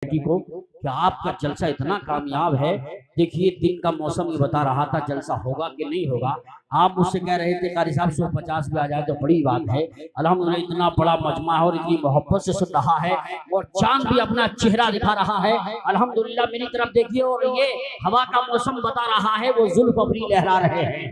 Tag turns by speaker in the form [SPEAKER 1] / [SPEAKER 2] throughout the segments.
[SPEAKER 1] کو کہ آپ کا جلسہ اتنا کامیاب ہے. دیکھیے دن کا موسم یہ بتا رہا تھا جلسہ ہوگا کہ نہیں ہوگا. آپ مجھ سے کہہ رہے تھے قاری صاحب 150 پہ آ جائے تو بڑی بات ہے. الحمدللہ اتنا بڑا مجمع ہے اور اتنی محبت سے سن رہا ہے اور چاند بھی اپنا چہرہ دکھا رہا ہے. الحمدللہ میری طرف دیکھیے اور یہ ہوا کا موسم بتا رہا ہے وہ زلف اپنی لہرا رہے ہیں.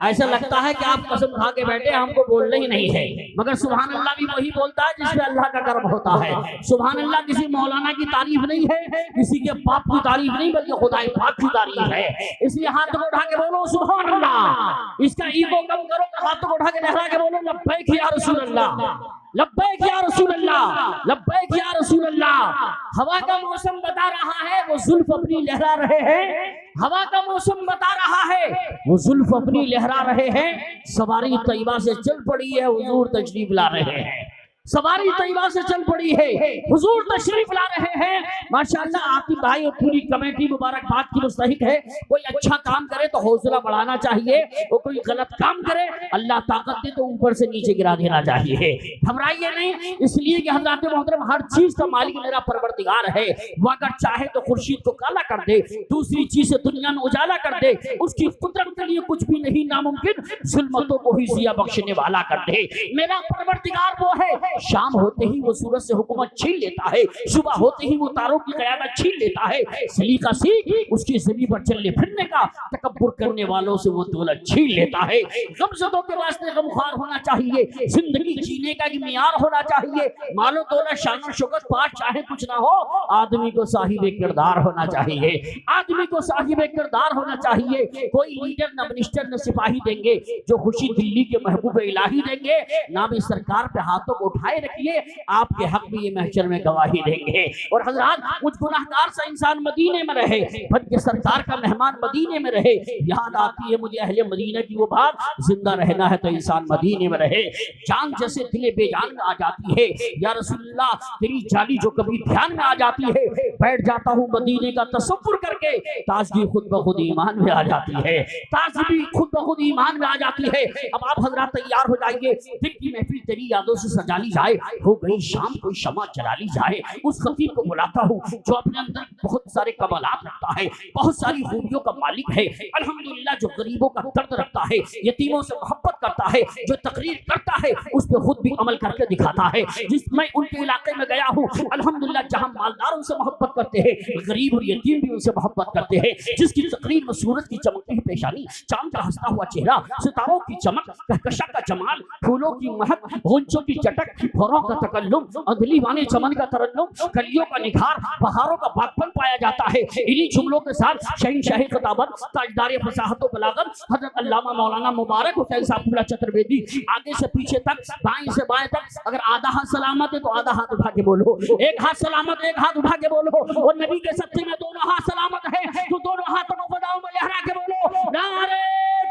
[SPEAKER 1] ایسا لگتا ہے کہ آپ قسم کھا کے بیٹھے ہم کو بولنا ہی نہیں ہے, مگر سبحان اللہ بھی وہی بولتا ہے جس پہ اللہ کا کرم ہوتا ہے. سبحان اللہ کسی مولانا کی تعریف نہیں ہے, کسی کے باپ کی تعریف نہیں, بلکہ خدا پاک کی تعریف ہے. اس لیے ہاتھ کو اٹھا کے بولو سبحان اللہ. اس کا ایگو کم کرو, ہاتھ کو اٹھا کے لہرا کے بولو لبیک یا رسول اللہ, لبیک یا رسول اللہ, لبیک یا رسول اللہ. ہوا کا موسم بتا رہا ہے وہ زلف اپنی لہرا رہے ہیں. ہوا کا موسم بتا رہا ہے وہ زلف اپنی لہرا رہے ہیں. سواری طیبہ سے چل پڑی ہے حضور تشریف لا رہے ہیں. سواری طیبہ سے چل پڑی ہے حضور تشریف لا رہے ہیں. ماشاءاللہ عاطف بھائی اور پوری کمیٹی مبارکباد کی مستحق ہے. کوئی اچھا کام کرے تو حوصلہ بڑھانا چاہیے, اور کوئی غلط کام کرے اللہ طاقت دے تو اوپر سے نیچے گرا دینا چاہیے. گھبرائیے نہیں, اس لیے کہ حضرات محترم ہر چیز کا مالک میرا پروردگار ہے. وہ اگر چاہے تو خورشید کو کالا کر دے, دوسری چیز سے دنیا میں اجالا کر دے. اس کی قدرت کے لیے کچھ بھی نہیں ناممکن, ظلمتوں کو ہی ضیا بخشنے والا کر دے. میرا پروردگار وہ ہے شام ہوتے ہی وہ سورج سے حکومت چھین لیتا ہے, صبح ہوتے ہی وہ تاروں کی قیادت چھین لیتا ہے. سلیقہ سیکھ اس کی زمین پر چلنے پھرنے کا, تکبر کرنے والوں سے وہ دولت چھین لیتا ہے. غمزدوں کے واسطے غمخوار ہونا چاہیے, زندگی جینے کا ایک معیار ہونا چاہیے. مال و دولت شان و شوکت پاس چاہے کچھ نہ ہو, آدمی کو صاحب کردار ہونا چاہیے. آدمی کو صاحب کردار ہونا چاہیے. کوئی لیڈر نہ منسٹر نہ سپاہی دیں گے جو خوشی دلی کے محبوب الہی دیں گے, نہ بھی سرکار پہ ہاتھوں کو اٹھائے رکھیے, آپ کے حق بھی یہ محشر میں گواہی دیں گے. اور حضرات کچھ گناہگار سا انسان مدینے میں رہے, بلکہ سرکار کا مہمان مدینے میں رہے. یاد آتی ہے مجھے اہل مدینہ کی وہ بات, زندہ رہنا ہے تو انسان مدینے میں رہے. جان جیسے دل بے جان میں آ جاتی ہے, یا رسول اللہ تیری جالی جو کبھی دھیان میں آ جاتی ہے, بیٹھ جاتا ہوں مدینے کا تصور کر کے, تازگی خود بخود ایمان میں آ جاتی ہے. تازگی خود بخود ایمان میں آ جاتی ہے. اب آپ حضرات تیار ہو جائیے, دل کی محفل تیری یادوں سے سجا لی جائے. ہو گئی شام کوئی شمع جلا لی جائے. اس خطیب کو بلاتا ہوں جو اپنے اندر بہت سارے کمالات رکھتا ہے, بہت ساری خوبیوں کا مالک ہے. الحمدللہ جو غریبوں کا درد رکھتا ہے, یتیموں سے محبت کرتا ہے, جو تقریر کرتا ہے اس پہ خود بھی عمل کر کے دکھاتا ہے. جس میں ان کے علاقے میں گیا ہوں الحمدللہ جہاں مالداروں سے محبت کرتے ہیں, غریب اور یتیم بھی ان سے محبت کرتے ہیں. جس کی تقریر میں سورج کی چمکتی ہوئی پیشانی, چاند کا ہنستا ہوا چہرہ, ستاروں کی چمک, کہکشاں کا جمال, پھولوں کی مہک, غنچوں کی چٹک, پھروں کا تکلم, اندھلی وانے چمن کا ترنم, کلیوں کا نکھار, بہاروں کا باغپن پایا جاتا ہے. انہی جملوں کے ساتھ شہنشاہ خطابت, تاجدار فصاحت و بلاغت حضرت علامہ مولانا مبارک حسین صاحب اللہ چترویدی, آگے سے پیچھے تک, بائیں سے بائیں تک, اگر آدھا ہاتھ سلامت ہے تو آدھا ہاتھ اٹھا کے بولو, ایک ہاتھ سلامت ایک ہاتھ اٹھا کے بولو, اور نبی کے صدقے میں دونوں ہاتھ سلامت ہے تو دونوں ہاتھوں کو فضاؤں میں لہرا کے بولو نعرہ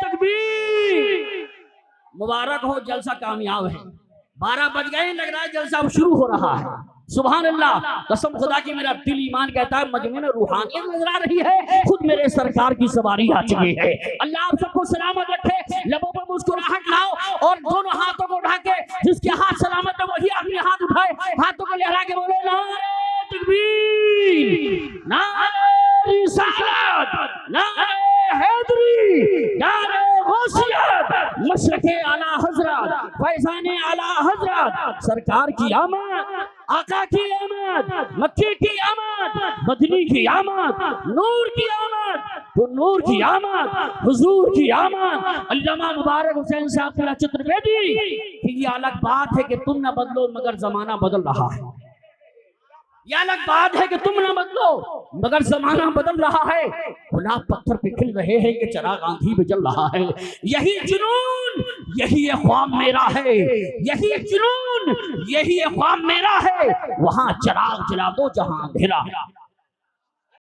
[SPEAKER 1] تکبیر. مبارک ہو جلسہ کامیاب ہے. 12 بج گئے, لگ رہا ہے جلسہ اب شروع ہو رہا ہے. سبحان اللہ, قسم خدا کی میرا دل ایمان کہتا ہے مجمع میں روحانیت نظر آ رہی ہے, خود میرے سرکار کی سواری آ چکی ہے. اللہ آپ سب کو سلامت رکھے, لبوں پر مسکراہٹ لاؤ اور دونوں ہاتھوں کو اٹھا کے, جس کے ہاتھ سلامت ہے وہی اپنے ہاتھ اٹھائے, ہاتھوں کو لہرا کے بولو نعرہ تکبیر, نعرہ رسالت, نعرہ حیدری, نعرہ غوثیت, مشرق اعلی حضرت, فیضان اعلی حضرت, سرکار کی آمد, آقا کی آمد, مکی کی آمد, مدنی کی آمد, نور کی آمد, تو نور کی آمد, حضور کی آمد. علامہ مبارک حسین صاحب اللہ چترویدی کہ یہ الگ بات ہے کہ تم نہ بدلو مگر زمانہ بدل رہا ہے. یہ الگ بات ہے کہ تم نہ بدلو مگر زمانہ بدل رہا ہے. گلاب پتھر پہ کھل رہے ہیں کہ چراغ آندھی میں جل رہا ہے. یہی جنون, یہی خواب میرا ہے, یہی جنون, یہی خواب میرا ہے. وہاں چراغ جلا دو جہاں اندھیرا ہے.